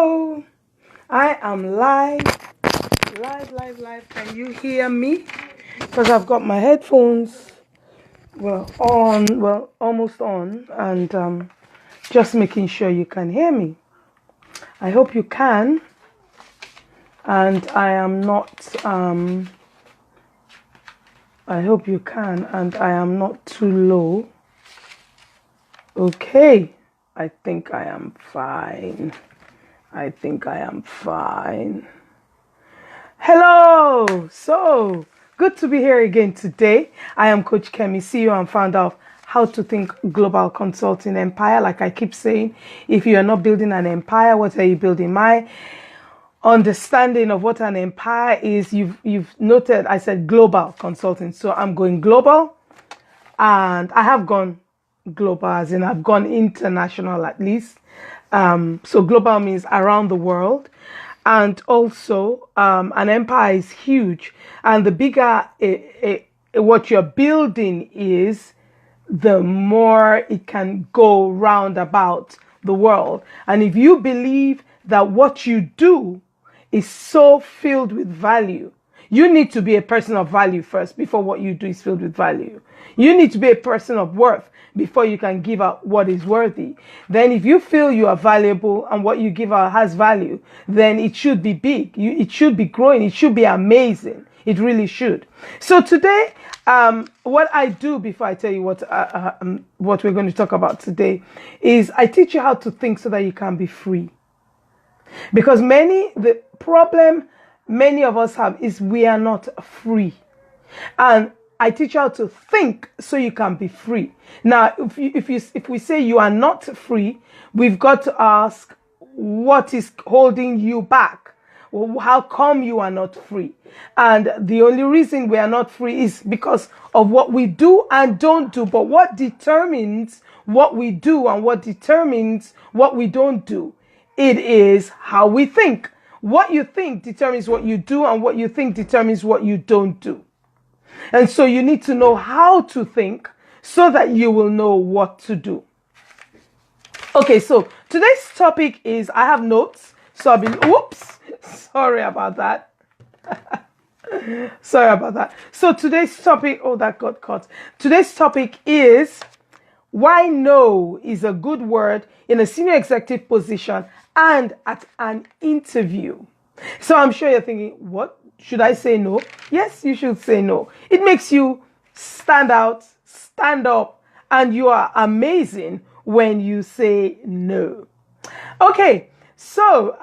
Hello, I am live. Can you hear me? Because I've got my headphones, almost on, and just making sure you can hear me. I hope you can, and I am not. I hope you can, and I am not too low. Okay, I think I am fine. Hello! So, good to be here again today. I am Coach Kemi, CEO and founder of How to Think Global Consulting Empire. Like I keep saying, if you are not building an empire, what are you building? My understanding of what an empire is, you've noted I said global consulting. So I'm going global, and I have gone global, as in I've gone international at least. So global means around the world. And also, an empire is huge. And the bigger what you're building is, the more it can go round about the world. And if you believe that what you do is so filled with value, you need to be a person of value first before what you do is filled with value. You need to be a person of worth before you can give out what is worthy. Then if you feel you are valuable and what you give out has value, then it should be big. It should be growing. It should be amazing. It really should. So today, what I do before I tell you what we're going to talk about today is I teach you how to think so that you can be free. Because the problem many of us have is we are not free. And I teach you how to think so you can be free. Now, if we say you are not free, we've got to ask, what is holding you back? How come you are not free? And the only reason we are not free is because of what we do and don't do. But what determines what we do and what determines what we don't do? It is how we think. What you think determines what you do, and what you think determines what you don't do. And so you need to know how to think so that you will know what to do. Okay, so today's topic is, I have notes, so I'll be, sorry about that. So today's topic, that got caught. Today's topic is why no is a good word in a senior executive position and at an interview. So I'm sure you're thinking, what? Should I say no? Yes, you should say no. It makes you stand out, stand up, and you are amazing when you say no. Okay, so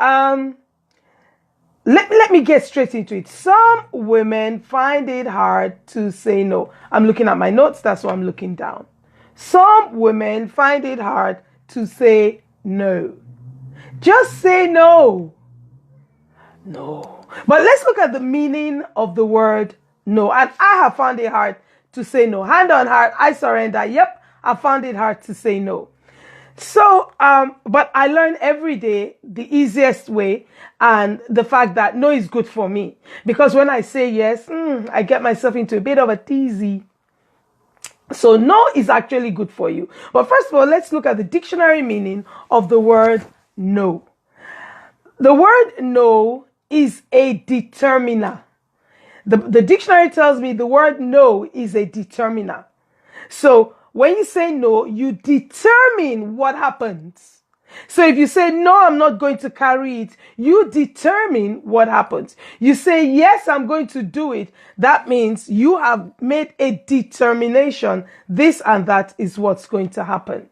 let me get straight into it. Some women find it hard to say no. I'm looking at my notes, that's why I'm looking down. Some women find it hard to say no. Just say no. No. But let's look at the meaning of the word no. And I have found it hard to say no. Hand on heart, I surrender. Yep, I found it hard to say no. So, but I learn every day the easiest way, and the fact that no is good for me. Because when I say yes, I get myself into a bit of a teasy. So no is actually good for you. But first of all, let's look at the dictionary meaning of the word no. The word no is a determiner. The dictionary tells me the word no is a determiner. So when you say no, you determine what happens. So if you say, no, I'm not going to carry it, you determine what happens. You say, yes, I'm going to do it. That means you have made a determination. This and that is what's going to happen.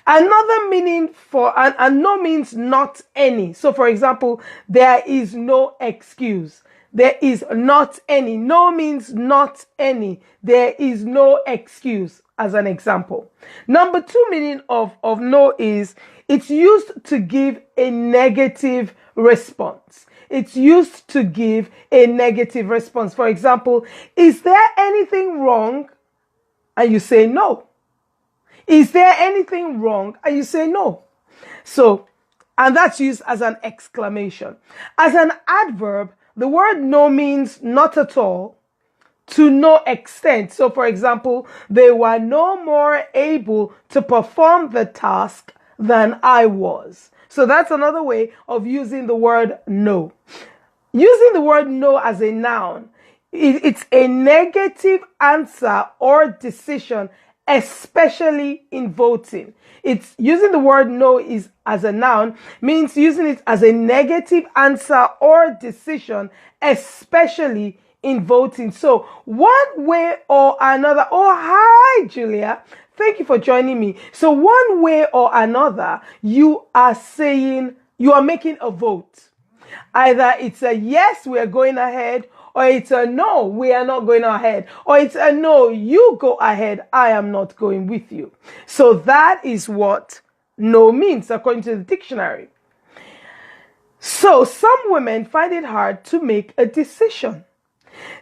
Another meaning for, and no means not any. So for example, there is no excuse. There is not any. No means not any. There is no excuse, as an example. Number two meaning of no is, it's used to give a negative response. It's used to give a negative response. For example, is there anything wrong? And you say no. Is there anything wrong? And you say no. So, and that's used as an exclamation. As an adverb, the word no means not at all, to no extent. So, for example, they were no more able to perform the task than I was. So that's another way of using the word no. Using the word no as a noun, it's a negative answer or decision, especially in voting. It's using the word no is as a noun means using it as a negative answer or decision, especially in voting. So one way or another. Oh, hi, Julia. Thank you for joining me. So one way or another, you are making a vote. Either it's a yes, we are going ahead, or it's a no, we are not going ahead, or it's a no, you go ahead, I am not going with you. So that is what no means according to the dictionary. So some women find it hard to make a decision.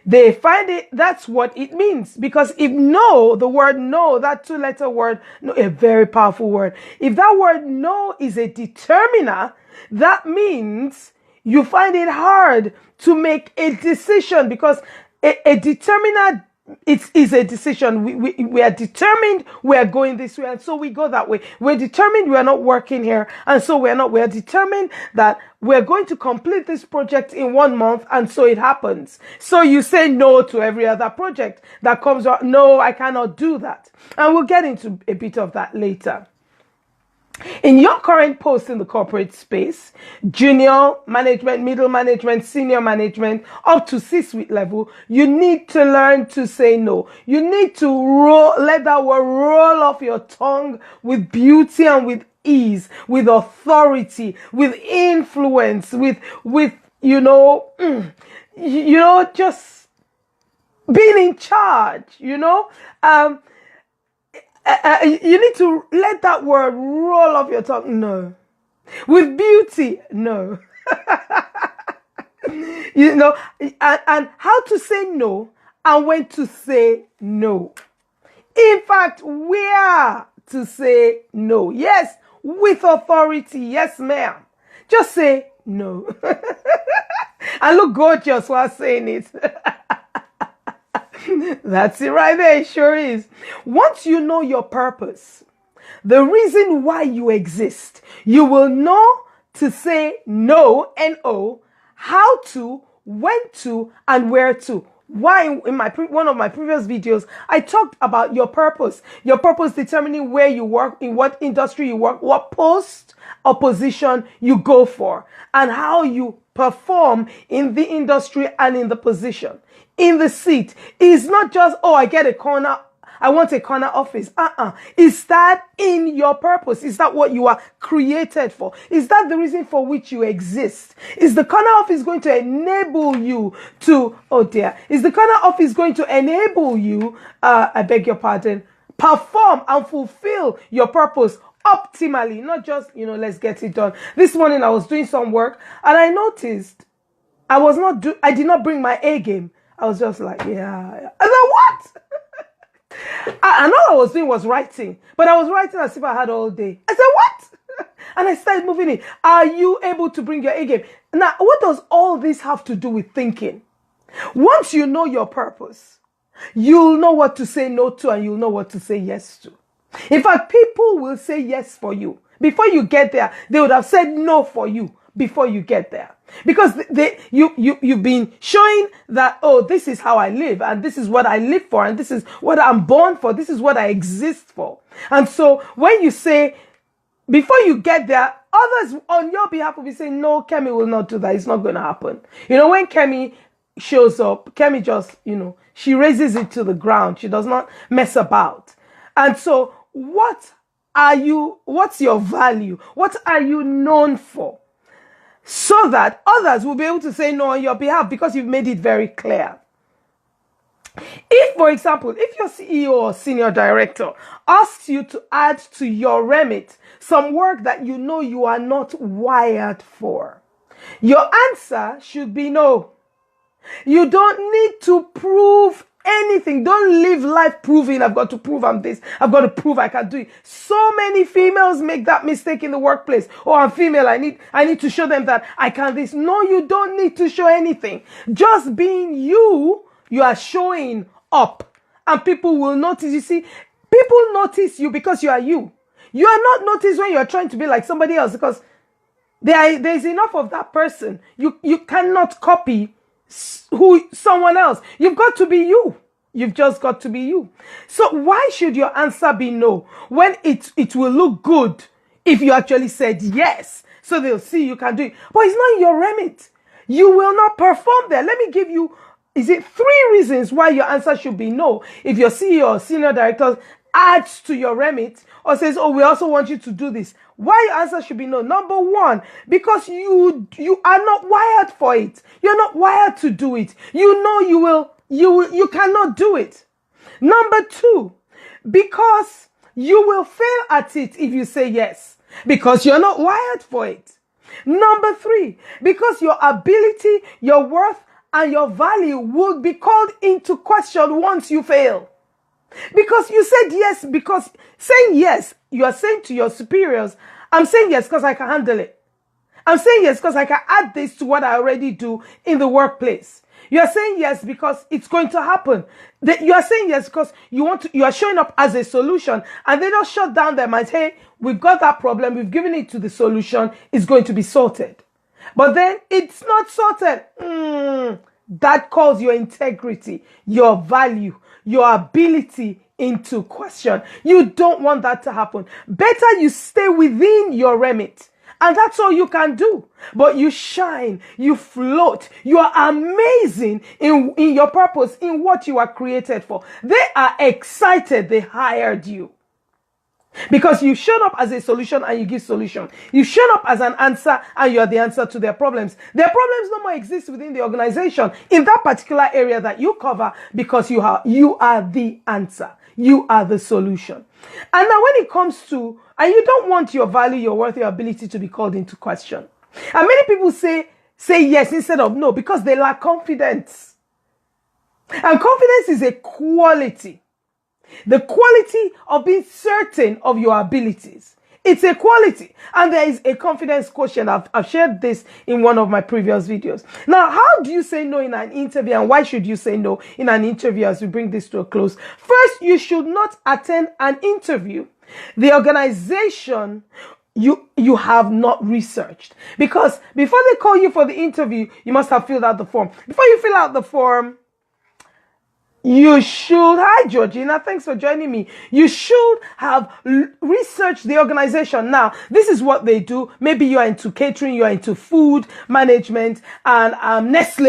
They find that's what it means. Because if no, the word no, that 2-letter word, no, a very powerful word. If that word no is a determiner, that means you find it hard to make a decision, because a determiner is a decision. We are determined we are going this way, and so we go that way. We're determined we are not working here, and so we are determined that we're going to complete this project in 1 month, and so it happens. So you say no to every other project that comes out. No, I cannot do that. And we'll get into a bit of that later. In your current post in the corporate space, junior management, middle management, senior management, up to C-suite level, you need to learn to say no. You need to let that word roll off your tongue with beauty and with ease, with authority, with influence, with just being in charge, you need to let that word roll off your tongue. No. With beauty. No. And how to say no and when to say no. In fact, where to say no. Yes, with authority. Yes, ma'am. Just say no. And look gorgeous while saying it. That's it right there. It sure is. Once you know your purpose, the reason why you exist, you will know to say no, N-O, how to, when to, and where to. Why in one of my previous videos, I talked about your purpose. Your purpose determining where you work, in what industry you work, what post or position you go for, and how you perform in the industry and in the position. In the seat is not just, oh, I want a corner office. Is that in your purpose? Is that what you are created for? Is that the reason for which you exist? Is the corner office going to enable you to, is the corner office going to enable you, I beg your pardon, perform and fulfill your purpose optimally, not just, let's get it done. This morning I was doing some work and I noticed I did not bring my A game. I was just like, yeah. I said, what? And all I was doing was writing. But I was writing as if I had all day. I said, what? And I started moving it. Are you able to bring your A game? Now, what does all this have to do with thinking? Once you know your purpose, you'll know what to say no to and you'll know what to say yes to. In fact, people will say yes for you. Before you get there, they would have said no for you before you get there. Because you've been showing that, oh, this is how I live, and this is what I live for, and this is what I'm born for, this is what I exist for. And so when you say, before you get there, others on your behalf will be saying, no, Kemi will not do that. It's not going to happen. When Kemi shows up, Kemi just, she raises it to the ground. She does not mess about. And so what's your value? What are you known for? So that others will be able to say no on your behalf because you've made it very clear. If, for example, if your CEO or senior director asks you to add to your remit some work that you are not wired for, your answer should be no. You don't need to prove anything. Don't live life proving, I've got to prove I'm this. I've got to prove I can do it. So many females make that mistake in the workplace. Oh, I'm female. I need to show them that I can this. No, you don't need to show anything. Just being you are showing up. And people will notice. You see, people notice you because you are you. You are not noticed when you are trying to be like somebody else, because There's enough of that person. You cannot copy someone else. You've got to be you. You've just got to be you. So why should your answer be no when it will look good if you actually said yes? So they'll see you can do it. But it's not in your remit. You will not perform there. Let me give you, is it 3 reasons why your answer should be no? If your CEO or senior director adds to your remit or says, oh, we also want you to do this. Why your answer should be no? Number 1, because you are not wired for it. You're not wired to do it. You know you cannot do it. Number 2, because you will fail at it if you say yes, because you're not wired for it. Number 3, because your ability, your worth, and your value will be called into question once you fail. Because you said yes, because saying yes, you are saying to your superiors, I'm saying yes because I can handle it. I'm saying yes because I can add this to what I already do in the workplace. You are saying yes because it's going to happen. You are saying yes because you are showing up as a solution, and they don't shut down their minds. Hey, we've got that problem. We've given it to the solution. It's going to be sorted. But then it's not sorted. That calls your integrity, your value, your ability into question. You don't want that to happen. Better you stay within your remit. And that's all you can do. But you shine, you float, you are amazing in your purpose, in what you are created for. They are excited they hired you. Because you showed up as a solution and you give solution. You showed up as an answer and you are the answer to their problems. Their problems no more exist within the organization in that particular area that you cover, because you are the answer. You are the solution. And now when it comes to, and you don't want your value, your worth, your ability to be called into question. And many people say yes instead of no because they lack confidence. And confidence is a quality. The quality of being certain of your abilities. It's a quality. And there is a confidence quotient. I've shared this in one of my previous videos. Now, how do you say no in an interview, and why should you say no in an interview as we bring this to a close? First, you should not attend an interview the organization you have not researched. Because before they call you for the interview, you must have filled out the form. Before you fill out the form, you should, hi Georgina, thanks for joining me. You should have researched the organization. Now, this is what they do. Maybe you are into catering, you are into food management, and Nestle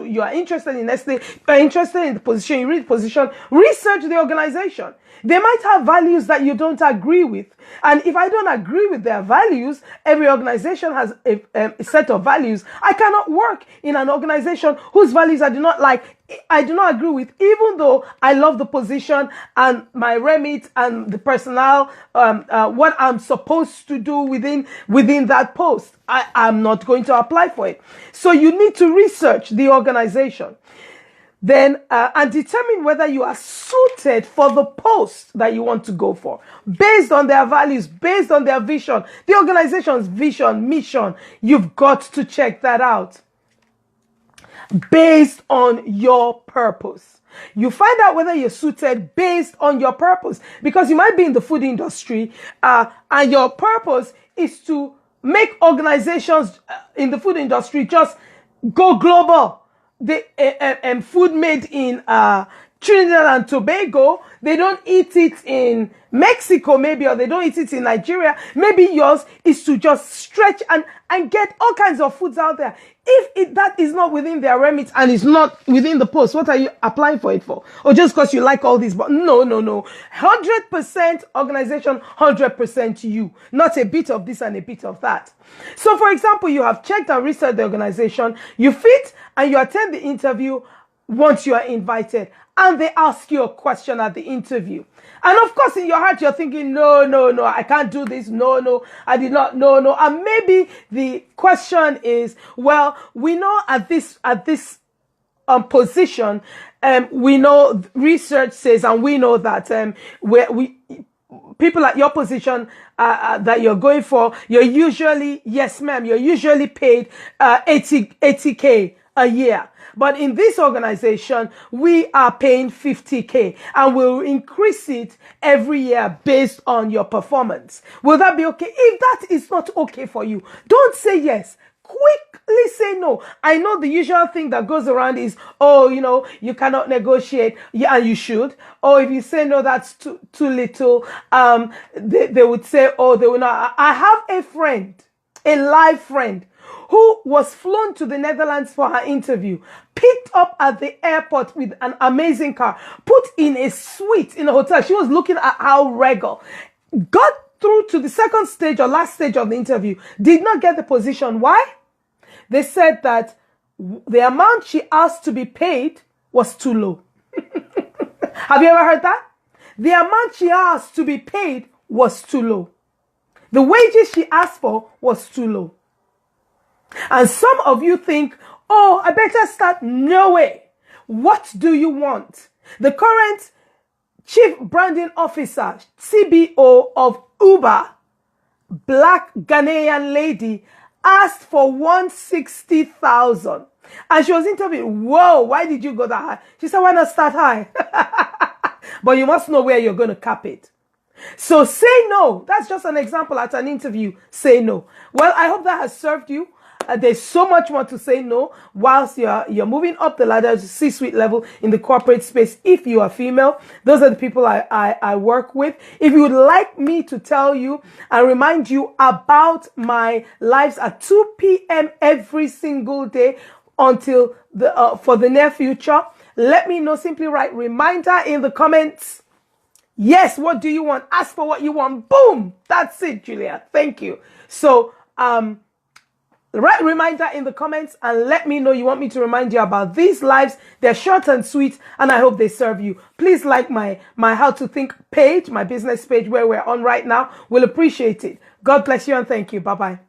you are interested in Nestle, you are interested in the position, you read the position, research the organization. They might have values that you don't agree with. And if I don't agree with their values, every organization has a set of values. I cannot work in an organization whose values I do not like, I do not agree with, even though I love the position and my remit and the personnel, what I'm supposed to do within that post. I'm not going to apply for it. So you need to research the organization. Then, and determine whether you are suited for the post that you want to go for. Based on their values, based on their vision, the organization's vision, mission, you've got to check that out. Based on your purpose. You find out whether you're suited based on your purpose. Because you might be in the food industry, and your purpose is to make organizations in the food industry just go global. The food made in Trinidad and Tobago, they don't eat it in Mexico maybe, or they don't eat it in Nigeria. Maybe yours is to just stretch and get all kinds of foods out there. If that is not within their remit and is not within the post, what are you applying for it for? Or just because you like all this? But no. 100% organization, 100% you. Not a bit of this and a bit of that. So for example, you have checked and researched the organization, you fit and you attend the interview once you are invited. And they ask you a question at the interview. And of course, in your heart, you're thinking, no, I can't do this. No, I did not. No. And maybe the question is, well, we know at this position, we know research says, and we know that people at your position that you're going for, you're usually, yes, ma'am, you're usually paid 80K a year. But in this organization, we are paying 50K and we'll increase it every year based on your performance. Will that be okay? If that is not okay for you, don't say yes. Quickly say no. I know the usual thing that goes around is, oh, you cannot negotiate. Yeah, and you should. Or if you say no, that's too little. They would say, oh, they will not. I have a friend, a live friend, who was flown to the Netherlands for her interview, picked up at the airport with an amazing car, put in a suite in a hotel. She was looking at how regal. Got through to the second stage or last stage of the interview, did not get the position. Why? They said that the amount she asked to be paid was too low. Have you ever heard that? The amount she asked to be paid was too low. The wages she asked for was too low. And some of you think, oh, I better start. No way. What do you want? The current Chief Branding Officer, CBO of Uber, black Ghanaian lady, asked for 160,000. And she was interviewed. Whoa, why did you go that high? She said, why not start high? But you must know where you're going to cap it. So say no. That's just an example at an interview. Say no. Well, I hope that has served you. There's so much more to say no whilst you're moving up the ladder to C-suite level in the corporate space. If you are female, those are the people I work with. If you would like me to tell you and remind you about my lives at 2 p.m. every single day until for the near future, let me know. Simply write reminder in the comments. Yes, what do you want? Ask for what you want. Boom. That's it, Julia. Thank you. So, write reminder in the comments and let me know you want me to remind you about these lives. They're short and sweet and I hope they serve you. Please like my How to Think page, my business page where we're on right now. We'll appreciate it. God bless you and thank you. Bye-bye.